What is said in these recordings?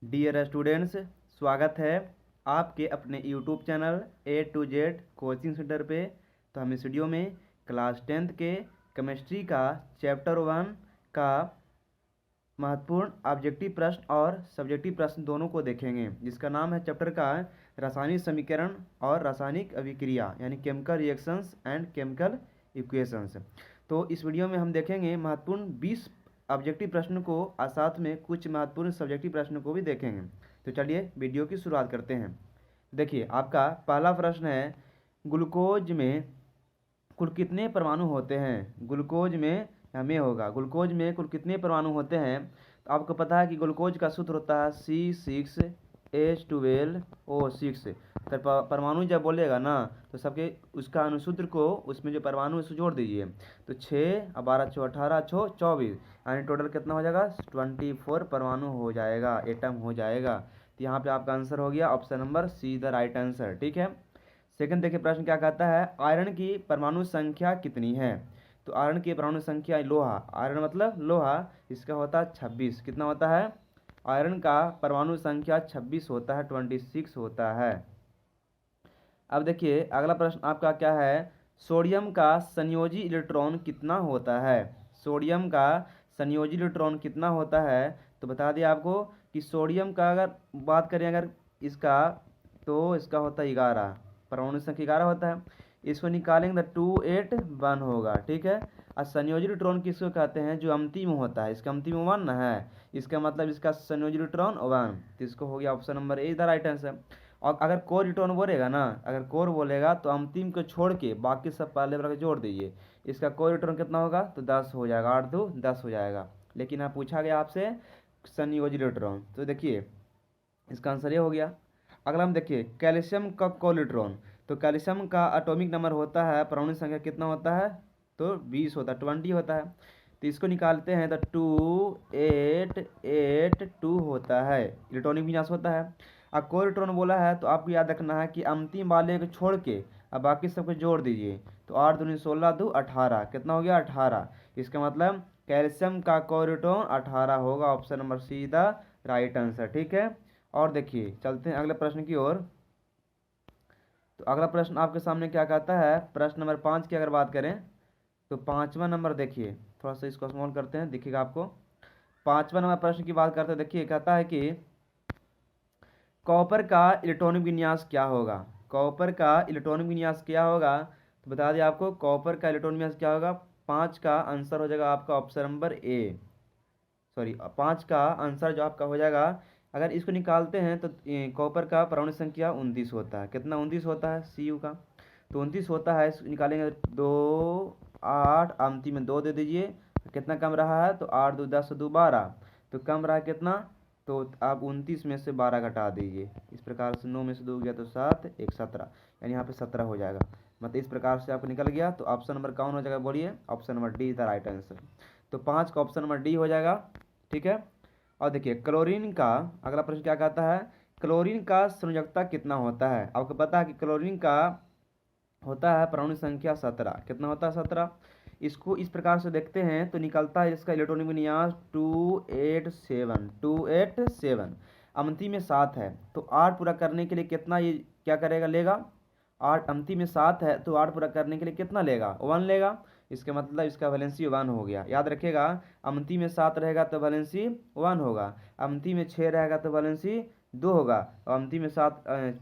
Dear students, स्वागत है आपके अपने YouTube channel A to Z coaching centre पे। तो हम इस वीडियो में क्लास 10th के केमिस्ट्री का चैप्टर 1 का महत्वपूर्ण ऑब्जेक्टिव प्रश्न और सब्जेक्टिव प्रश्न दोनों को देखेंगे, जिसका नाम है चैप्टर का रासायनिक समीकरण और रासायनिक अभिक्रिया यानी chemical reactions and chemical equations. तो इस वीडियो में हम देखेंगे महत्वपूर्ण 20 ऑब्जेक्टिव प्रश्न को और साथ में कुछ महत्वपूर्ण सब्जेक्टिव प्रश्न को भी देखेंगे। तो चलिए वीडियो की शुरुआत करते हैं। देखिए, आपका पहला प्रश्न है, ग्लूकोज में कुल कितने परमाणु होते हैं। ग्लूकोज में हमें होगा, ग्लूकोज में कुल कितने परमाणु होते हैं। तो आपको पता है कि ग्लूकोज का सूत्र होता है C6H12O6। तो परमाणु जब बोलेगा ना तो सबके उसका अनुसूत्र को उसमें जो परमाणु है उसको जोड़ दीजिए। तो 6 और 12 6 18 6 24 यानी टोटल कितना हो जाएगा 24 परमाणु हो जाएगा, एटम हो जाएगा। तो यहाँ पे आपका आंसर हो गया option number C the right answer. ठीक है। सेकंड देखिए, प्रश्न क्या कहता है, आयरन की परमाणु संख्या कितनी है। तो आयरन की परमाणु संख्या, लोहा, आयरन मतलब लोहा, इसका होता है 26। कितना होता है, आयरन का परमाणु संख्या 26 होता है, 26 होता है। अब देखिए अगला प्रश्न आपका क्या है, सोडियम का संयोजी इलेक्ट्रॉन कितना होता है। सोडियम का संयोजी इलेक्ट्रॉन कितना होता है। तो बता दिया आपको कि सोडियम का अगर बात करें अगर इसका, तो इसका होता है 11, परमाणु संख्या 11 होता है। इसको निकालेंगे तो 281 होगा। ठीक है। और संयोजी इलेक्ट्रॉन किसको कहते हैं, जो अंतिम होता है, इसका अंतिम 1 है, इसका मतलब इसका संयोजी इलेक्ट्रॉन 1। तो इसको हो गया option number A the right answer. और अगर कोर इलेक्ट्रॉन बोलेगा ना, अगर कोर बोलेगा तो अंतिम को छोड़ के बाकी सब पहले वाला को जोड़ दीजिए। इसका कोर इलेक्ट्रॉन कितना होगा, तो 10 हो जाएगा, 8 2 10 हो जाएगा। लेकिन यहाँ पूछा गया आपसे संयोजी इलेक्ट्रॉन, तो देखिए इसका आंसर ये हो गया। अगला हम देखिए कैल्शियम का कोलिट्रॉन। तो कैल्शियम का एटॉमिक नंबर होता है, परमाणु संख्या कितना होता है, तो 20 होता है, 20 होता है। तो इसको निकालते हैं तो 2882 होता है, इलेक्ट्रॉनिक विन्यास होता है। अब कोलिट्रॉन बोला है तो आपको याद रखना है कि अंतिम वाले को छोड़ के अब बाकी सबको जोड़ दीजिए। तो 8 दूनी 16 2 18, कितना हो गया 18। इसका मतलब कैल्शियम का कोलिट्रॉन 18 होगा, option number C the right answer. ठीक है। और देखिए चलते हैं अगले प्रश्न की ओर। तो अगला प्रश्न आपके सामने क्या कहता है, प्रश्न नंबर 5 की अगर बात करें तो पांचवा नंबर देखिए, थोड़ा सा इसको स्मॉल करते हैं, दिखेगा आपको। पांचवा नंबर प्रश्न की बात करते हैं। देखिए कहता है कि कॉपर का इलेक्ट्रॉनिक विन्यास क्या होगा। कॉपर का इलेक्ट्रॉनिक विन्यास क्या होगा, तो बता दिया आपको कॉपर का इलेक्ट्रॉनिक विन्यास क्या होगा। 5 का आंसर हो जाएगा आपका ऑप्शन नंबर ए, सॉरी 5 का आंसर जो आपका हो जाएगा। अगर इसको निकालते हैं तो कॉपर का परमाणु संख्या 29 होता है। कितना 29 होता है सी यू का, तो 29 होता है। इसको निकालेंगे 2 8 अंतिम में 2 दे दीजिए, कितना कम रहा है, तो 8 2 10 2 12, तो कम रहा कितना, तो आप 29 में से 12 घटा दीजिए। इस प्रकार से 9 में से 2 गया तो 7 1 17, यानी यहाँ पे 17 हो जाएगा। मतलब इस प्रकार से आपको निकल गया। तो ऑप्शन नंबर कौन हो जाएगा, बोलिए, option number D is the right answer. तो 5 का ऑप्शन नंबर डी हो जाएगा। ठीक है। और देखिए क्लोरीन का अगला प्रश्न क्या कहता है, क्लोरीन का संयोजकता कितना होता है। आपको पता है कि क्लोरीन का होता है परमाणु संख्या 17। कितना होता है 17। इसको इस प्रकार से देखते हैं तो निकलता है इसका इलेक्ट्रॉनिक विन्यास 287 अंतिम में 7 है। तो 8 पूरा करने के लिए कितना ये क्या करेगा, लेगा 8, अंतिम में 7 है तो 8 पूरा करने के लिए कितना लेगा, 1 लेगा। इसका मतलब इसका वैलेंसी 1 हो गया। याद रखिएगा, अमती में 7 रहेगा तो वैलेंसी 1 होगा, अमती में 6 रहेगा तो वैलेंसी 2 होगा, और अमती में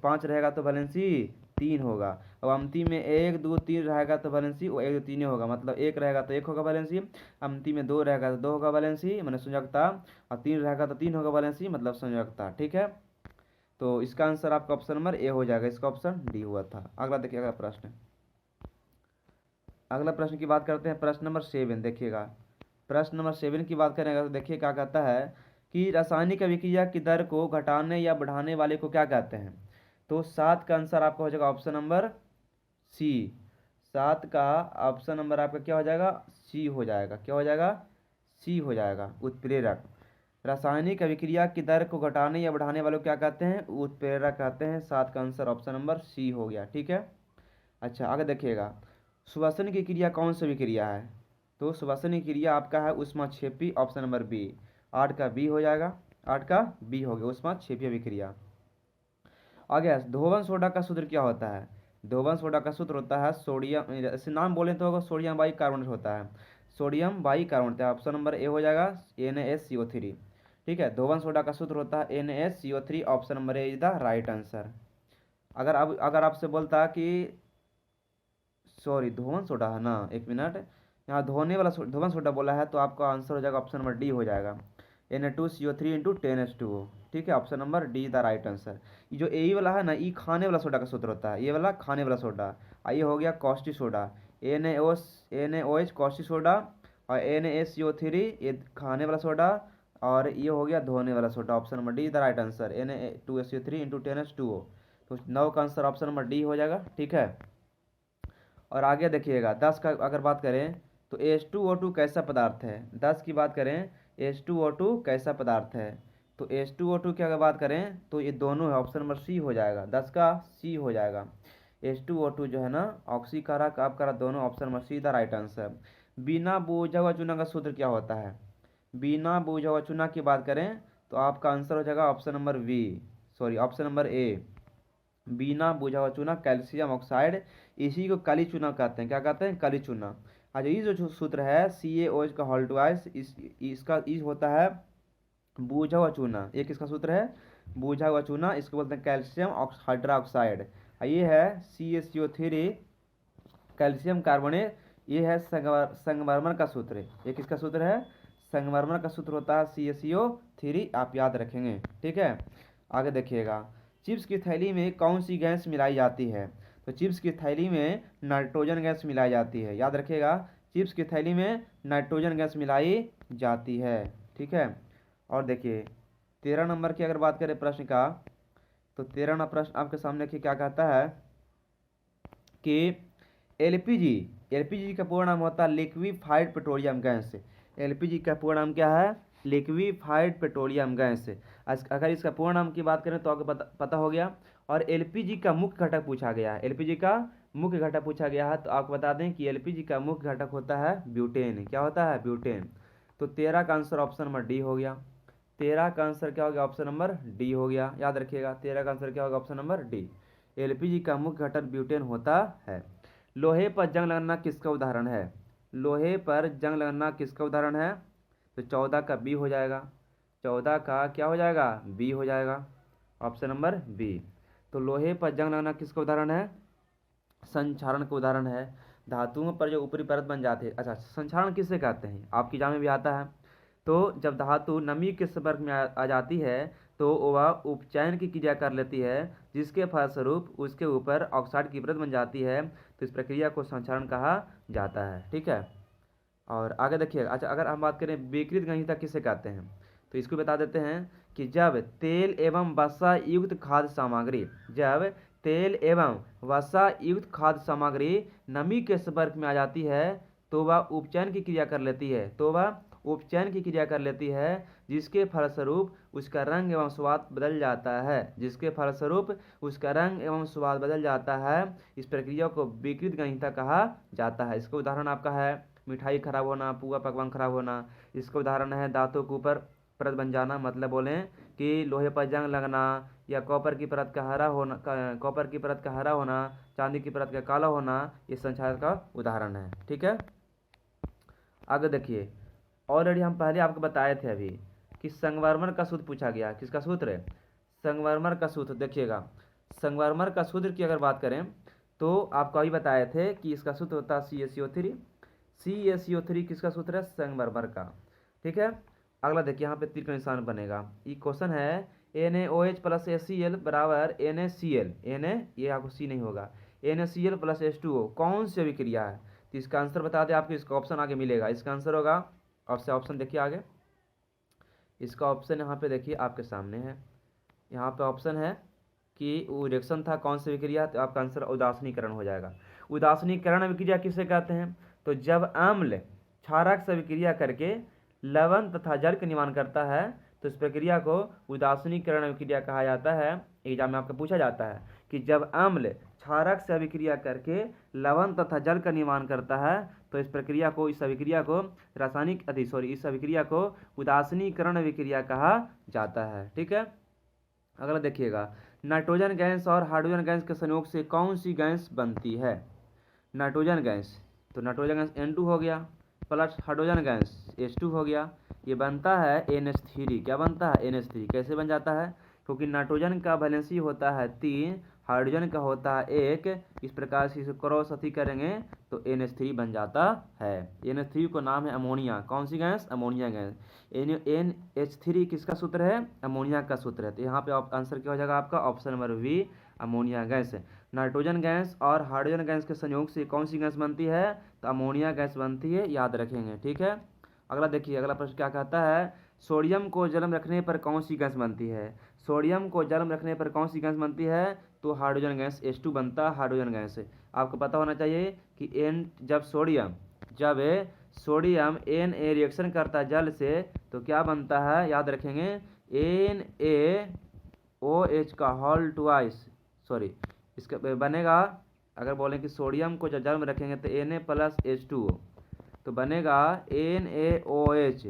5 रहेगा तो वैलेंसी 3 होगा, और अमती में 1 2 3 रहेगा तो वैलेंसी वो 1 2 3 होगा। मतलब 1 रहेगा तो 1 होगा वैलेंसी, अमती में 2 रहेगा तो 2 होगा वैलेंसी, मतलब संयोजकता, और 3 रहेगा तो 3 होगा वैलेंसी, मतलब संयोजकता। ठीक है। तो इसका आंसर आपका ऑप्शन नंबर ए हो जाएगा, इसका ऑप्शन डी हुआ था। अगला देखिए अगला प्रश्न, अगला प्रश्न की बात करते हैं, प्रश्न नंबर 7 देखिएगा। प्रश्न नंबर 7 की बात करेंगे तो देखिए क्या कहता है कि रासायनिक अभिक्रिया की दर को घटाने या बढ़ाने वाले को क्या कहते हैं। तो 7 का आंसर आपका हो जाएगा ऑप्शन नंबर सी। 7 का ऑप्शन नंबर आपका क्या हो जाएगा, सी हो जाएगा। क्या हो जाएगा, सी हो जाएगा, उत्प्रेरक। रासायनिक अभिक्रिया की दर को घटाने या बढ़ाने वाले को क्या कहते हैं, उत्प्रेरक कहते हैं। 7 का आंसर ऑप्शन नंबर सी हो गया। ठीक है। अच्छा आगे देखिएगा, श्वसन की क्रिया कौन सी विक्रिया है। तो श्वसन की क्रिया आपका है ऊष्माक्षेपी, ऑप्शन नंबर बी। 8 का बी हो जाएगा। 8 का बी हो गया, उसमें 6 अभिक्रिया। आगे धोवन सोडा का सूत्र क्या होता है? धोवन सोडा का सूत्र होता है सोडियम, ऐसे नाम बोले तो होगा सोडियम बाई कार्बोनेट होता है, sodium by carbonate. Option number ए हो जाएगा NaSCO3। ठीक है, धोवन सोडा का सूत्र होता है NaSCO3। Option number A is the right answer. अगर आपसे बोलता कि सॉरी धोवन सोडा है ना, एक मिनट, यहाँ धोवन सोडा बोला है तो आपका आंसर हो जाएगा ऑप्शन नंबर डी हो जाएगा, Na2CO3 इंटू 10H2O। ठीक है, option number D the right answer. ये जो ए वाला है ना, ये खाने वाला सोडा का सूत्र होता है, ये वाला खाने वाला सोडा। ये हो गया caustic soda, NaOH caustic soda, और NaSCO3 ये खाने वाला सोडा, और ये हो गया धोने वाला soda. Option number D the right answer, Na2SO3 into 10H2O। तो 9 का आंसर ऑप्शन नंबर डी हो जाएगा। ठीक है, और आगे देखिएगा 10 का अगर बात करें तो H2O2 कैसा पदार्थ है? 10 की बात करें, H2O2 कैसा पदार्थ है? तो H2O2 की अगर बात करें तो ये दोनों है, ऑप्शन नंबर सी हो जाएगा, 10 का सी हो जाएगा। H2O2 जो है ना ऑक्सीकारक आपका दोनों, option number C the right answer. बिना बूझा हुआ चूना का सूत्र क्या होता है? बिना बूझा हुआ चूना की बात करें तो आपका आंसर हो जाएगा option number B, sorry option number A, बिना बुझा हुआ चूना कैल्शियम ऑक्साइड। इसी को काली चूना कहते हैं, क्या कहते हैं? काली चूना। अच्छा, ये जो सूत्र है CaOH का होल ट्वाइस, इसका इस होता है बूझा हुआ चूना। ये किसका सूत्र है? बूझा हुआ चूना, इसको बोलते हैं कैल्शियम हाइड्रोक्साइड। ये है CaCO3 कैल्शियम कार्बोनेट, ये है संगमरमर का सूत्र। ये किसका सूत्र है? संगमरमर का सूत्र होता है CaCO3, आप याद रखेंगे। ठीक है, आगे देखिएगा, चिप्स की थैली में कौन सी गैस मिलाई जाती है? तो चिप्स की थैली में नाइट्रोजन गैस मिलाई जाती है, याद रखिएगा, चिप्स की थैली में नाइट्रोजन गैस मिलाई जाती है। ठीक है, और देखिए 13 नंबर की अगर बात करें प्रश्न का, तो 13वां प्रश्न आपके सामने क्या कहता है कि एलपीजी का पूर्ण नाम होता है लिक्विफाइड पेट्रोलियम गैस। एलपीजी का पूर्ण नाम क्या है? Liquefied petroleum gas. अगर इसका पूर्ण नाम की बात करें तो आपको पता हो गया। और एलपीजी का मुख्य घटक पूछा गया है, एलपीजी का मुख्य घटक पूछा गया है, तो आपको बता दें कि एलपीजी का मुख्य घटक होता है ब्यूटेन। क्या होता है? ब्यूटेन। तो 13 का आंसर ऑप्शन नंबर डी हो गया। 13 का आंसर क्या हो गया? ऑप्शन नंबर डी हो गया, याद रखिएगा 13 का आंसर क्या होगा? Option number D. एलपीजी का मुख्य घटक ब्यूटेन होता है। लोहे पर जंग लगना किसका उदाहरण है? लोहे पर जंग लगना किसका उदाहरण है? तो 14 का बी हो जाएगा, 14 का क्या हो जाएगा? बी हो जाएगा, ऑप्शन नंबर बी। तो लोहे पर जंग लगना किसका उदाहरण है? संक्षारण का उदाहरण है। धातुओं पर जो ऊपरी परत बन जाती है, अच्छा संक्षारण किसे कहते हैं? आपकी एग्जाम में भी आता है। तो जब धातु नमी के संपर्क में आ जाती है तो वह उपचयन की क्रिया कर लेती है, जिसके फलस्वरूप उसके ऊपर ऑक्साइड की परत बन जाती है, तो इस प्रक्रिया को संक्षारण कहा जाता है। ठीक है, और आगे देखिए, अच्छा अगर हम बात करें विकृत गंहिता किसे कहते हैं, तो इसको बता देते हैं कि जब तेल एवं वसा युक्त खाद्य सामग्री, जब तेल एवं वसा युक्त खाद्य सामग्री नमी के संपर्क में आ जाती है तो वह उपचयन की क्रिया कर लेती है, तो वह उपचयन की क्रिया कर लेती है, जिसके फलस्वरूप उसका रंग एवं स्वाद बदल जाता है, जिसके फलस्वरूप उसका रंग एवं स्वाद बदल जाता है। इस प्रक्रिया को विकृत गंहिता कहा जाता है। इसका उदाहरण आपका है मिठाई खराब होना, पुआ पकवान खराब होना। इसका उदाहरण है दांतों के ऊपर परत बन जाना, मतलब बोलें कि लोहे पर जंग लगना, या कॉपर की परत का हरा होना, कॉपर की परत का हरा होना, चांदी की परत का काला होना, ये संक्षारण का उदाहरण है। ठीक है, आगे देखिए, ऑलरेडी हम पहले आपको बताए थे अभी कि संगमरमर का सूत्र पूछा गया। किसका सूत्र है? संगमरमर का सूत्र। देखिएगा, संगमरमर का सूत्र की अगर बात करें तो आपको अभी बताए थे कि इसका सूत्र होता है CaCO3। CaCO3 किसका सूत्र है? संगमरमर का। ठीक है, अगला देखिए, यहाँ पे तीर का निशान बनेगा। ये क्वेश्चन है NaOH प्लस HCl बराबर NaCl, ये आपको सी नहीं होगा, NaCl प्लस H2O कौन सी अभिक्रिया है? तो इसका आंसर बता दें आपको, इसका ऑप्शन आगे मिलेगा। इसका आंसर होगा, आपसे ऑप्शन देखिए आगे, इसका ऑप्शन यहाँ पे देखिए आपके सामने है। यहाँ पे ऑप्शन है कि वो रिएक्शन था कौन सी अभिक्रिया, तो आपका आंसर उदासीनीकरण हो जाएगा। उदासीनीकरण अभिक्रिया किसे कहते हैं? तो जब अम्ल क्षारक से अभिक्रिया करके लवण तथा जल का निर्माण करता है तो इस प्रक्रिया को उदासीनीकरण अभिक्रिया कहा जाता है। एग्जाम में आपका पूछा जाता है कि जब अम्ल क्षारक से अभिक्रिया करके लवण तथा जल का निर्माण करता है तो इस अभिक्रिया को इस अभिक्रिया को उदासीनीकरण अभिक्रिया कहा जाता है। ठीक है, अगला देखिएगा, नाइट्रोजन गैस और हाइड्रोजन गैस के संयोग से कौन सी गैस बनती है? नाइट्रोजन गैस, तो नाइट्रोजन गैस N2 हो गया प्लस हाइड्रोजन गैस H2 हो गया, ये बनता है NH3। क्या बनता है? NH3। कैसे बन जाता है? क्योंकि नाइट्रोजन का वैलेंसी होता है 3, हाइड्रोजन का होता है 1, इस प्रकार से इसे क्रॉस अति करेंगे तो NH3 बन जाता है। NH3 को नाम है अमोनिया। कौन सी गैस? Ammonia gas. NH3 किसका सूत्र है? अमोनिया का सूत्र है। तो यहाँ पे आंसर क्या हो जाएगा आपका? Option number B, ammonia gas. Nitrogen gas और हाइड्रोजन गैस के संयोग से कौन सी गैस बनती है? तो अमोनिया गैस बनती है, याद रखेंगे। ठीक है, अगला देखिए, अगला प्रश्न क्या कहता है, सोडियम को जल में रखने पर कौन सी गैस बनती है? सोडियम को जल में रखने पर कौन सी गैस बनती है? तो हाइड्रोजन गैस H2 बनता है, हाइड्रोजन गैस। आपको पता होना चाहिए कि जब सोडियम Na रिएक्शन करता है जल से तो क्या बनता है? याद रखेंगे, NaOH का होल ट्वाइस, सॉरी इसका बनेगा, अगर बोलें कि सोडियम को जब जल में रखेंगे तो Na प्लस H2O तो बनेगा NaOH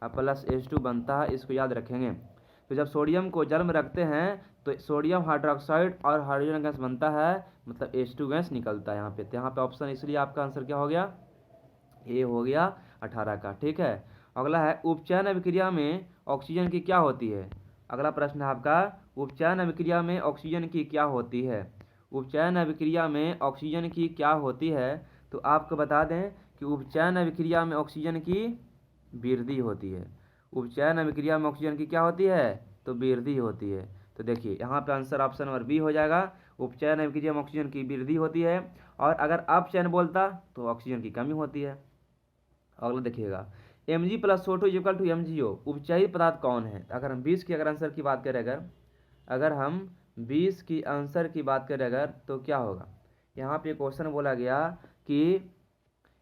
प्लस H2 बनता है, इसको याद रखेंगे। तो जब सोडियम को जल में रखते हैं तो सोडियम हाइड्रोक्साइड और हाइड्रोजन गैस बनता है, मतलब H2 गैस निकलता है यहाँ पे। तो यहाँ पे ऑप्शन, इसलिए आपका आंसर क्या हो गया? ए हो गया 18 का। ठीक है, अगला है, उपचयन अभिक्रिया में ऑक्सीजन की क्या होती है? अगला प्रश्न है आपका, उपचयन अभिक्रिया में ऑक्सीजन की क्या होती है? उपचयन अभिक्रिया में ऑक्सीजन की क्या होती है? तो आपको बता दें कि उपचयन अभिक्रिया में ऑक्सीजन की वृद्धि होती है। उपचयन अभिक्रिया में ऑक्सीजन की क्या होती है? तो वृद्धि होती है। तो देखिए यहाँ पे आंसर ऑप्शन नंबर बी हो जाएगा, उपचयन अभिक्रिया में ऑक्सीजन की वृद्धि होती है। और अगर अपचयन बोलता तो ऑक्सीजन की कमी होती है। अगला देखिएगा, Mg+O2 = MgO उपचयित पदार्थ कौन है? अगर हम 20 की आंसर की बात करें, अगर हम 20 की आंसर की बात करें तो क्या होगा? यहाँ पे क्वेश्चन बोला गया कि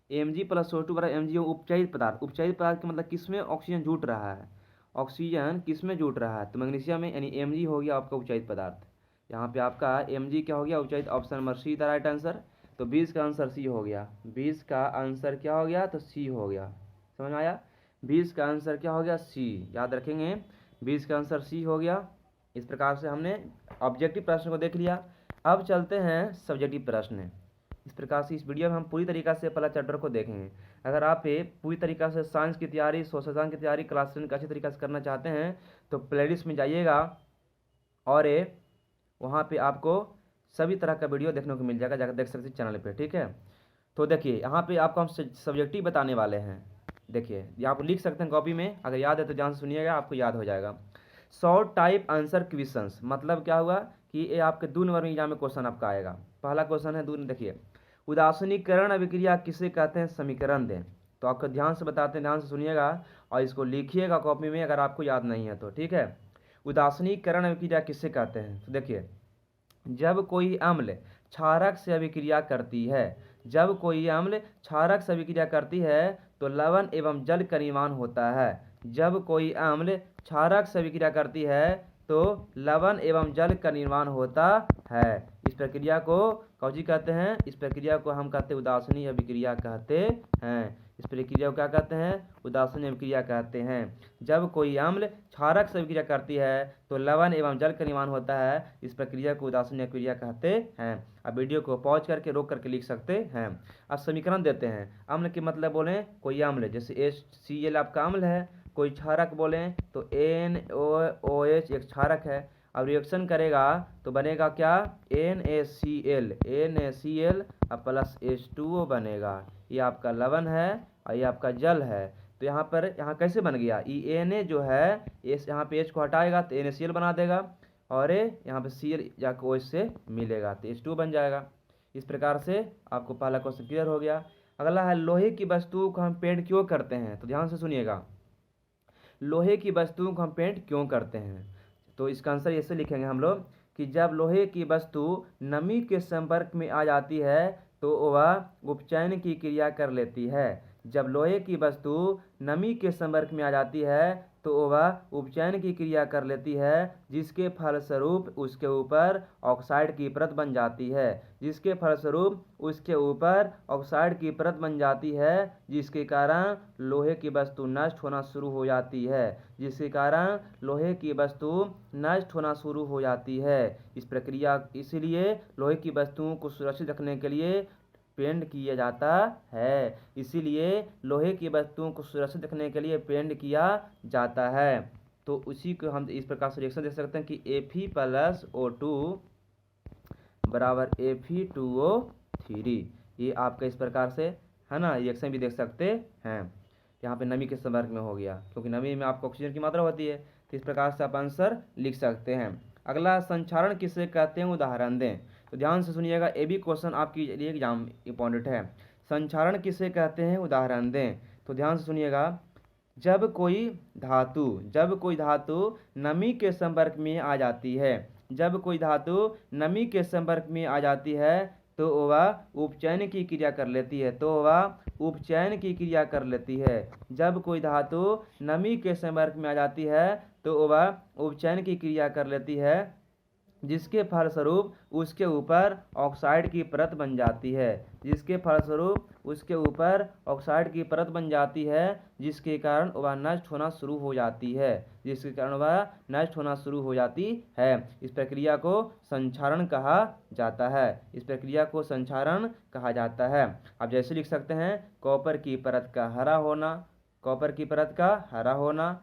Mg+O2 = MgO उपचयित पदार्थ। उपचयित पदार्थ का मतलब किसमें ऑक्सीजन जुट रहा है? ऑक्सीजन किसमें जुट रहा है? तो मैग्नीशियम में, यानी Mg हो गया आपका उपचयित पदार्थ। यहाँ पे आपका Mg क्या हो गया? उपचयित। Option number C the right answer. तो 20 का आंसर सी हो गया। 20 का आंसर क्या हो गया? तो सी हो गया। समझ में आया? 20 का आंसर क्या हो गया? सी। याद रखेंगे, 20 का आंसर सी हो गया। इस प्रकार से हमने ऑब्जेक्टिव प्रश्न को देख लिया। अब चलते हैं सब्जेक्टिव प्रश्न। इस प्रकार से इस वीडियो में हम पूरी तरीक़ा से पहला चैप्टर को देखेंगे। अगर आप पूरी तरीक़ा से साइंस की तैयारी, सोशल साइंस की तैयारी क्लास 10 का अच्छी तरीक़े से करना चाहते हैं तो प्लेलिस्ट में जाइएगा और वहाँ पे आपको सभी तरह का वीडियो देखने को मिल जाएगा, जाकर देख सकते हैं चैनल पे। ठीक है, तो देखिए यहाँ पे आपको हम सब्जेक्टिव बताने वाले हैं। देखिए यहाँ पर लिख सकते हैं कॉपी में, अगर याद है तो ध्यान से सुनिएगा, आपको याद हो जाएगा। शॉर्ट टाइप आंसर क्वेश्चंस, मतलब क्या हुआ कि ये आपके 2 नंबर में एग्जाम में क्वेश्चन आपका आएगा। पहला क्वेश्चन है देखिए, उदासीनीकरण अभिक्रिया किसे कहते हैं? समीकरण दें। तो आपको ध्यान से बताते हैं, ध्यान से सुनिएगा और इसको लिखिएगा कॉपी में अगर आपको याद नहीं है तो। ठीक है, उदासीनीकरण अभिक्रिया किसे कहते हैं? तो देखिए, जब कोई अम्ल क्षारक से अभिक्रिया करती है, जब कोई अम्ल क्षारक से अभिक्रिया करती है तो लवण एवं जल का निर्माण होता है। जब कोई अम्ल क्षारक से अभिक्रिया करती है तो लवण एवं जल का निर्माण होता है। इस प्रक्रिया को कौची कहते हैं? इस प्रक्रिया को हम कहते हैं उदासीनी अभिक्रिया कहते हैं। इस प्रक्रिया को क्या कहते हैं? उदासीनी अभिक्रिया कहते हैं। जब कोई अम्ल क्षारक से अभिक्रिया करती है तो लवण एवं जल का निर्माण होता है। इस प्रक्रिया को उदासीनी अभिक्रिया कहते हैं। अब वीडियो को पॉज करके रोक करके लिख सकते हैं। अब समीकरण देते हैं। अम्ल के मतलब बोलें कोई अम्ल, जैसे HCl आपका अम्ल है। कोई क्षारक बोलें तो NaOH एक क्षारक है। अब रिएक्शन करेगा तो बनेगा क्या? NaCl प्लस H2O बनेगा। ये आपका लवण है और ये आपका जल है। तो यहाँ कैसे बन गया? ये Na जो है यहाँ पे H को हटाएगा तो NaCl बना देगा और यहाँ पे Cl जाकर OH से मिलेगा तो H2O बन जाएगा। इस प्रकार से आपको पहला क्वेश्चन क्लियर हो गया। अगला है, लोहे की वस्तुओं को हम पेंट क्यों करते हैं? तो ध्यान से सुनिएगा, लोहे की वस्तुओं को हम पेंट क्यों करते हैं? तो इसका आंसर ऐसे लिखेंगे हम लोग कि जब लोहे की वस्तु नमी के संपर्क में आ जाती है तो वह उपचयन की क्रिया कर लेती है। जब लोहे की वस्तु नमी के संपर्क में आ जाती है तो वह उपचयन की क्रिया कर लेती है, जिसके फलस्वरूप उसके ऊपर ऑक्साइड की परत बन जाती है, जिसके फलस्वरूप उसके ऊपर ऑक्साइड की परत बन जाती है, जिसके कारण लोहे की वस्तु नष्ट होना शुरू हो जाती है, जिसके कारण लोहे की वस्तु नष्ट होना शुरू हो जाती है। इस प्रक्रिया इसीलिए लोहे की वस्तुओं को सुरक्षित रखने के लिए पेंट किया जाता है, इसीलिए लोहे की वस्तुओं को सुरक्षित रखने के लिए पेंट किया जाता है। तो उसी को हम इस प्रकार से रिएक्शन देख सकते हैं कि Fe+O2 बराबर Fe2O3। ये आपका इस प्रकार से है ना, रिएक्शन भी देख सकते हैं। यहाँ पे नमी के संपर्क में हो गया, क्योंकि नमी में आपको ऑक्सीजन की मात्रा होती है, तो इस प्रकार से आप आंसर लिख सकते हैं। अगला, संक्षारण किसे कहते हैं, उदाहरण दें। तो ध्यान से सुनिएगा, ये भी क्वेश्चन आपके लिए एग्जाम इंपॉर्टेंट है। संक्षारण किसे कहते हैं, उदाहरण दें। तो ध्यान से सुनिएगा, जब कोई धातु नमी के संपर्क में आ जाती है, जब कोई धातु नमी के संपर्क में आ जाती है तो वह उपचयन की क्रिया कर लेती है, तो वह उपचयन की क्रिया कर लेती है। जब कोई धातु नमी के संपर्क में आ जाती है तो वह उपचयन की क्रिया कर लेती है, जिसके फलस्वरूप उसके ऊपर ऑक्साइड की परत बन जाती है, जिसके फलस्वरूप उसके ऊपर ऑक्साइड की परत बन जाती है, जिसके कारण वह नष्ट होना शुरू हो जाती है, जिसके कारण वह नष्ट होना शुरू हो जाती है। इस प्रक्रिया को संक्षारण कहा जाता है, इस प्रक्रिया को संक्षारण कहा जाता है। आप जैसे लिख सकते हैं, कॉपर की परत का हरा होना, कॉपर की परत का हरा होना,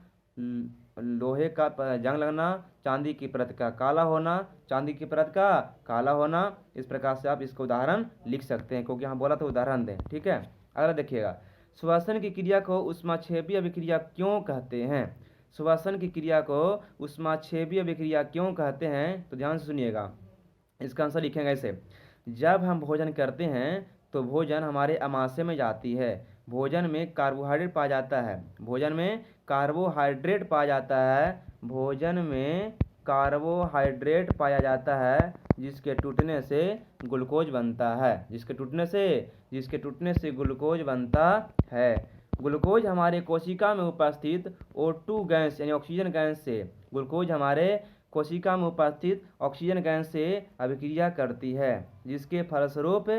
लोहे का जंग लगना, चांदी की परत का काला होना, चांदी की परत का काला होना। इस प्रकार से आप इसका उदाहरण लिख सकते हैं, क्योंकि यहाँ बोला तो उदाहरण दें। ठीक है, अगला देखिएगा, श्वसन की क्रिया को ऊष्माक्षेपीय अभिक्रिया क्यों कहते हैं। श्वसन की क्रिया को ऊष्माक्षेपीय अभिक्रिया क्यों कहते हैं, तो ध्यान से सुनिएगा, इसका आंसर लिखेंगे ऐसे। जब हम भोजन करते हैं तो भोजन हमारे आमाशय में जाती है, भोजन में कार्बोहाइड्रेट पाया जाता है, भोजन में कार्बोहाइड्रेट पाया जाता है, भोजन में कार्बोहाइड्रेट पाया जाता है, जिसके टूटने से ग्लूकोज बनता है, जिसके टूटने से ग्लूकोज बनता है। ग्लूकोज हमारे कोशिका में उपस्थित O2 गैस यानी ऑक्सीजन गैस से, ग्लूकोज हमारे कोशिका में उपस्थित ऑक्सीजन गैस से अभिक्रिया करती है, जिसके फलस्वरूप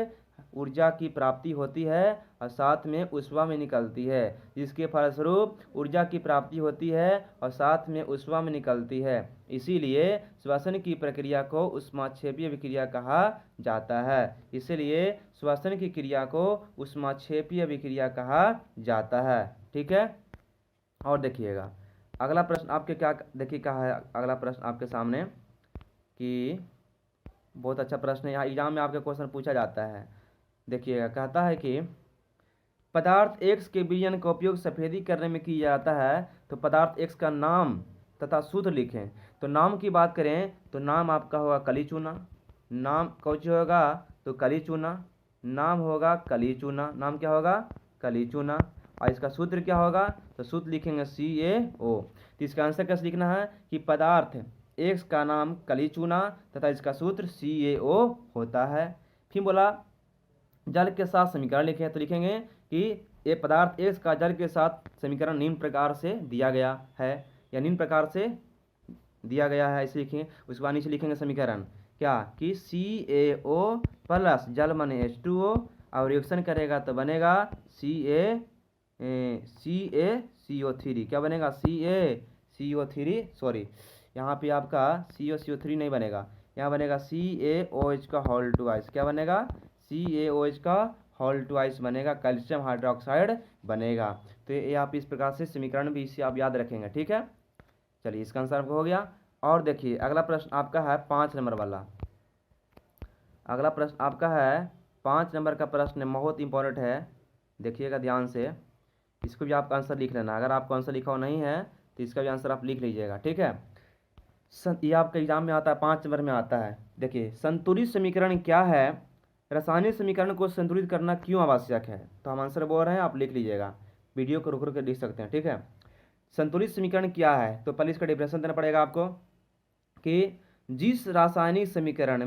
ऊर्जा की प्राप्ति होती है और साथ में ऊष्मा में निकलती है, जिसके फलस्वरूप ऊर्जा की प्राप्ति होती है और साथ में ऊष्मा में निकलती है। इसीलिए श्वसन की प्रक्रिया को ऊष्माक्षेपीय अभिक्रिया कहा जाता है, इसीलिए श्वसन की क्रिया को ऊष्माक्षेपीय अभिक्रिया कहा जाता है। ठीक है, और देखिएगा अगला प्रश्न आपके क्या देखिए कहा है, अगला प्रश्न आपके सामने कि बहुत अच्छा प्रश्न है, यहाँ एग्जाम में आपके क्वेश्चन पूछा जाता है। देखिएगा, कहता है कि पदार्थ X के विलयन का उपयोग सफेदी करने में किया जाता है, तो पदार्थ X का नाम तथा सूत्र लिखें। तो नाम की बात करें तो नाम आपका होगा कली चूना, नाम कौन होगा तो कली चूना, नाम होगा कली चूना, नाम क्या होगा कली चूना। और इसका सूत्र क्या होगा तो सूत्र लिखेंगे CaO। तो इसका आंसर कैसे लिखना है कि पदार्थ X का नाम कली चूना तथा इसका सूत्र CaO होता है। फिर बोला जल के साथ समीकरण लिखें, तो लिखेंगे कि ये पदार्थ X का जल के साथ समीकरण निम्न प्रकार से दिया गया है, या निम्न प्रकार से दिया गया है, इसे लिखें। उसके बाद नीचे लिखेंगे समीकरण क्या कि CaO प्लस जल माने H2O, और रिएक्शन करेगा तो बनेगा CaCO3। क्या बनेगा CaCO3, सॉरी यहाँ पे आपका CO3 नहीं बनेगा, यहाँ बनेगा CaOH का होल ट्वाइस। क्या बनेगा CaOH का होल ट्वाइस बनेगा, कैल्शियम हाइड्रोक्साइड बनेगा। तो ये आप इस प्रकार से समीकरण भी इसे आप याद रखेंगे। ठीक है, चलिए इसका आंसर आपको हो गया। और देखिए अगला प्रश्न आपका है 5 नंबर वाला, अगला प्रश्न आपका है 5 नंबर का प्रश्न बहुत इंपॉर्टेंट है, देखिएगा ध्यान से, इसको भी आपका आंसर लिख लेना। अगर आपको आंसर लिखा हुआ नहीं है तो इसका भी आंसर आप लिख लीजिएगा। ठीक है, ये आपका एग्जाम में आता है, 5 नंबर में आता है। देखिए, संतुलित समीकरण क्या है, रासायनिक समीकरण को संतुलित करना क्यों आवश्यक है। तो हम आंसर बोल रहे हैं, आप लिख लीजिएगा, वीडियो को रुक रुक कर लिख सकते हैं। ठीक है, संतुलित समीकरण क्या है, तो पहले इसका डिफिनेशन देना पड़ेगा आपको कि जिस रासायनिक समीकरण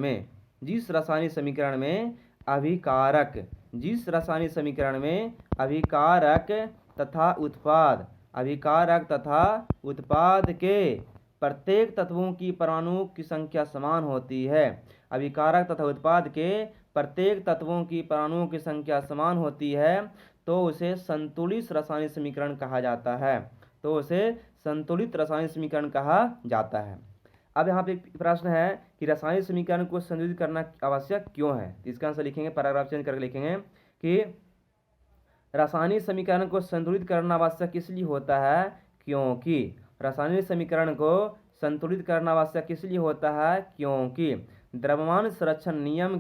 में अभिकारक, जिस रासायनिक समीकरण में अभिकारक तथा उत्पाद अभिकारक तथा उत्पाद के प्रत्येक तत्वों की परमाणु की संख्या समान होती है। अभिकारक तथा उत्पाद के प्रत्येक तत्वों की परमाणुओं की संख्या समान होती है तो उसे संतुलित रासायनिक समीकरण कहा जाता है। तो उसे संतुलित रासायनिक समीकरण कहा जाता है। अब यहाँ पे प्रश्न है कि रासायनिक समीकरण को संतुलित करना आवश्यक क्यों है। इसका आंसर लिखेंगे, पैराग्राफ चेंज करके लिखेंगे कि रासायनिक समीकरण को संतुलित करना आवश्यक इसलिए होता है क्योंकि रासायनिक समीकरण को संतुलित करना आवश्यक इसलिए होता है क्योंकि द्रव्यमान संरक्षण नियम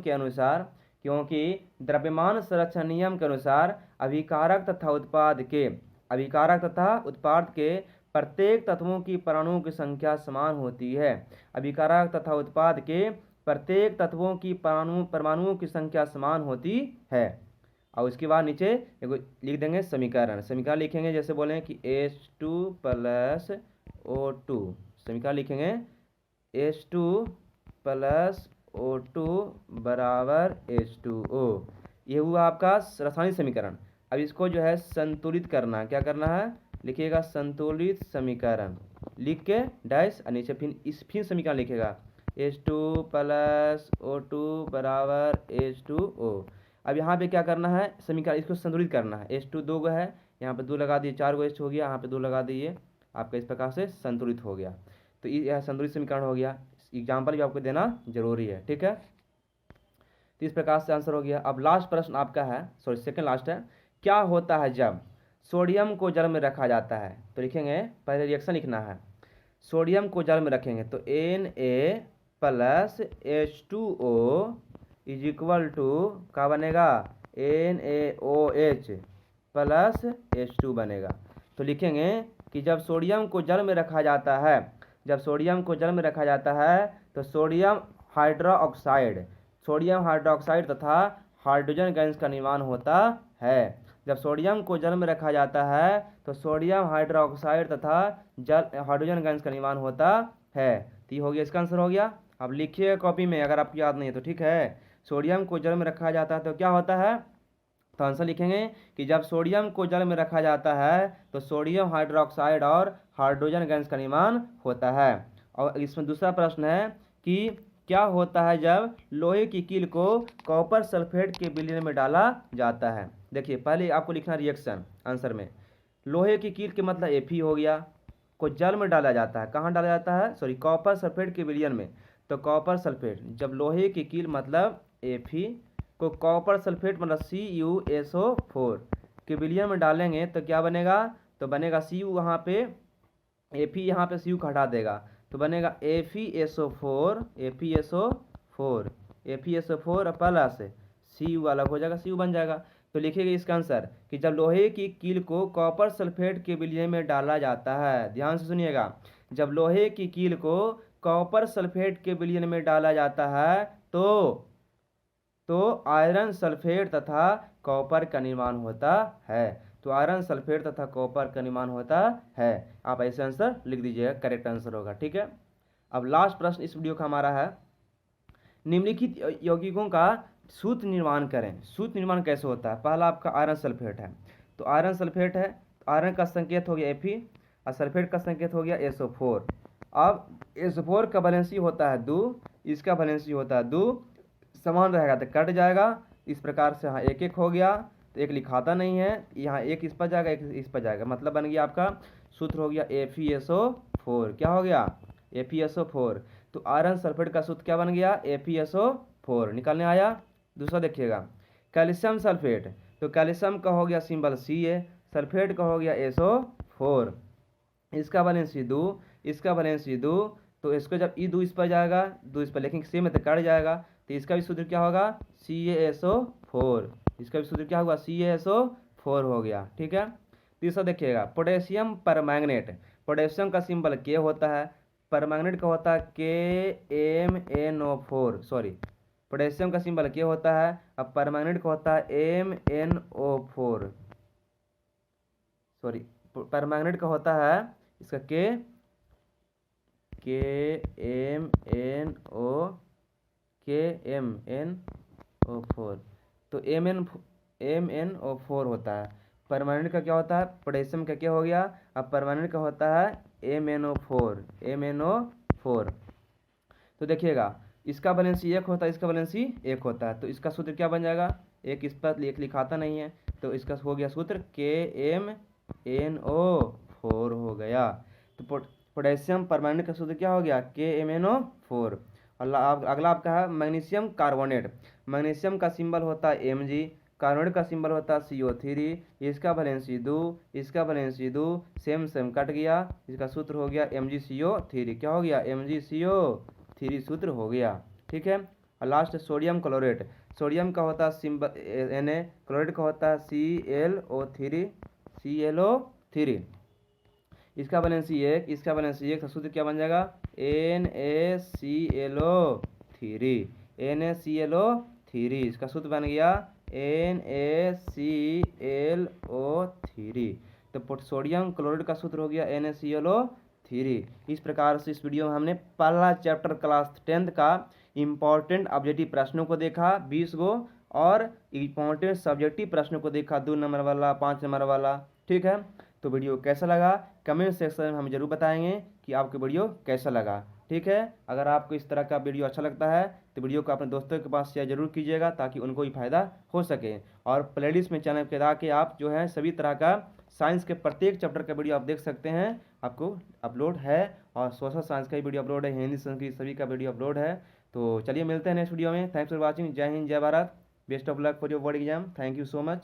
के अनुसार अभिकारक तथा उत्पाद के प्रत्येक तत्वों की परमाणुओं की संख्या समान होती है। अभिकारक तथा उत्पाद के प्रत्येक तत्वों की परमाणुओं की संख्या समान होती है। और उसके बाद नीचे एगो लिख देंगे समीकरण लिखेंगे, जैसे बोले कि H2 प्लस O2, समीकरण लिखेंगे H2 प्लस O2 बराबर H2O। ये हुआ आपका रासायनिक समीकरण। अब इसको जो है संतुलित करना, क्या करना है, लिखिएगा संतुलित समीकरण, लिख के डैश और नीचे फिर समीकरण लिखेगा H2 प्लस O2 बराबर H2O। अब यहाँ पे क्या करना है, समीकरण इसको संतुलित करना है। H2 दो है, यहाँ पे 2 लगा दिए, 4 गो H हो गया, यहाँ पे 2 लगा दिए, आपका इस प्रकार से संतुलित हो गया। तो यह संतुलित समीकरण हो गया। एग्जाम्पल भी आपको देना जरूरी है, ठीक है। तो इस प्रकार से आंसर हो गया। अब लास्ट प्रश्न आपका है, सॉरी सेकंड लास्ट है, क्या होता है जब सोडियम को जल में रखा जाता है। तो लिखेंगे, पहले रिएक्शन लिखना है। सोडियम को जल में रखेंगे तो Na plus H2O is equal to क्या बनेगा, NaOH प्लस H2 बनेगा। तो लिखेंगे कि जब सोडियम को जल में रखा जाता है तो सोडियम हाइड्रोक्साइड तथा हाइड्रोजन गैस का निर्माण होता है। जब सोडियम को जल में रखा जाता है तो सोडियम हाइड्रोक्साइड तथा हाइड्रोजन गैस का निर्माण होता है। तो ये हो गया, इसका आंसर हो गया। अब लिखिए कॉपी में, अगर आपको याद नहीं है तो ठीक है। सोडियम को जल में रखा जाता है तो क्या होता है, तो आंसर लिखेंगे कि जब सोडियम को जल में रखा जाता है तो सोडियम हाइड्रोक्साइड और हाइड्रोजन गैस का निर्माण होता है। और इसमें दूसरा प्रश्न है कि क्या होता है जब लोहे की कील को कॉपर सल्फेट के विलयन में डाला जाता है। देखिए पहले आपको लिखना रिएक्शन आंसर में। लोहे की कील के मतलब Fe हो गया, को जल में डाला जाता है, कहाँ डाला जाता है, सॉरी कॉपर सल्फेट के विलयन में। तो कॉपर सल्फेट, जब लोहे की कील मतलब Fe को कॉपर सल्फेट मतलब CuSO4 के विलयन में डालेंगे तो क्या बनेगा, तो बनेगा Cu, वहाँ पे Fe यहाँ पे Cu हटा देगा तो बनेगा FeSO4 प्लस Cu अलग हो जाएगा, Cu बन जाएगा। तो लिखिएगा इसका आंसर कि जब लोहे की कील को कॉपर सल्फेट के विलयन में डाला जाता है, ध्यान से सुनिएगा, जब लोहे की कील को कॉपर सल्फेट के विलयन में डाला जाता है तो आयरन सल्फेट तथा कॉपर का निर्माण होता है। तो आयरन सल्फेट तथा कॉपर का निर्माण होता है। आप ऐसे आंसर लिख दीजिएगा, करेक्ट आंसर होगा, ठीक है। अब लास्ट प्रश्न इस वीडियो का हमारा है, निम्नलिखित यौगिकों का सूत्र निर्माण करें। सूत्र निर्माण कैसे होता है। पहला आपका आयरन सल्फेट है, तो आयरन सल्फेट है, आयरन का संकेत हो गया Fe और सल्फेट का संकेत हो गया SO4। अब SO4 का वैलेंसी होता है 2, इसका वैलेंसी होता है 2, समान रहेगा तो कट जाएगा। इस प्रकार से यहाँ एक हो गया, तो एक लिखाता नहीं है, यहाँ एक इस पर जाएगा, एक इस पर जाएगा, मतलब बन गया आपका सूत्र हो गया FeSO4। क्या हो गया, FeSO4। तो आयरन सल्फेट का सूत्र क्या बन गया, FeSO4 निकालने आया। दूसरा देखिएगा कैल्शियम सल्फेट, तो कैल्शियम का हो गया सिंबल Ca, सल्फेट का हो गया SO4, इसका वैलेंसी 2, इसका वैलेंसी 2, तो इसको जब ई 2 इस पर जाएगा, 2 इस पर लेकिन सेम है तो कट जाएगा, तो इसका भी सूत्र क्या होगा CaSO4, इसका भी सूत्र क्या होगा CaSO4 हो गया, ठीक है। तीसरा देखिएगा पोटेशियम परमैंगनेट, पोटेशियम का सिंबल K होता है, परमैंगनेट का होता है KMnO4, सॉरी पोटेशियम का सिंबल K होता है, अब परमैंगनेट का होता है MnO4, सॉरी परमैंगनेट का होता है इसका KMnO4, तो MnO4 होता है। परमानेंट का क्या होता है, पोटेशियम का क्या हो गया, अब परमानेंट का होता है MnO4, MnO4। तो देखिएगा इसका वैलेंसी एक होता है, इसका वैलेंसी एक होता है, तो इसका सूत्र क्या बन जाएगा, एक इस पर एक लिखाता नहीं है, तो इसका हो गया सूत्र KMnO4 हो गया। तो पोटेशियम परमानेंट का सूत्र क्या हो गया, KMnO4। अगला आपका है मैग्नीशियम कार्बोनेट। मैग्नीशियम का सिंबल होता है Mg, कार्बोनेट का सिंबल होता है CO3, इसका वैलेंसी 2, इसका वैलेंसी 2, सेम सेम कट गया, इसका सूत्र हो गया MgCO3। क्या हो गया, MgCO3 सूत्र हो गया। ठीक है, और लास्ट सोडियम क्लोरेट। सोडियम का होता है सिंबल Na, क्लोरेट का होता है ClO3, इसका वैलेंसी एक, इसका वैलेंसी एक, तो सूत्र क्या बन जाएगा, NaClO3, इसका सूत्र बन गया NaClO3। तो सोडियम क्लोराइड का सूत्र हो गया NaClO3। इस प्रकार से इस वीडियो में हमने पहला चैप्टर क्लास 10th का इम्पोर्टेंट ऑब्जेक्टिव प्रश्नों को देखा 20 गो, और इम्पोर्टेंट सब्जेक्टिव प्रश्नों को देखा 2 नंबर वाला, 5 नंबर वाला। ठीक है, तो वीडियो कैसा लगा कमेंट सेक्शन में हमें जरूर बताएंगे कि आपको वीडियो कैसा लगा। ठीक है, अगर आपको इस तरह का वीडियो अच्छा लगता है तो वीडियो को अपने दोस्तों के पास शेयर जरूर कीजिएगा ताकि उनको भी फायदा हो सके। और प्लेलिस्ट में चैनल के दा के आप जो है सभी तरह का साइंस के प्रत्येक चैप्टर का वीडियो आप देख सकते हैं, आपको अपलोड है, और सोशल साइंस का भी वीडियो अपलोड है, हिंदी संस्कृत सभी का वीडियो अपलोड है। तो चलिए मिलते हैं नेक्स्ट वीडियो में। Thanks for watching. जय हिंद, जय Bharat, best of luck for your board exam. Thank you so much.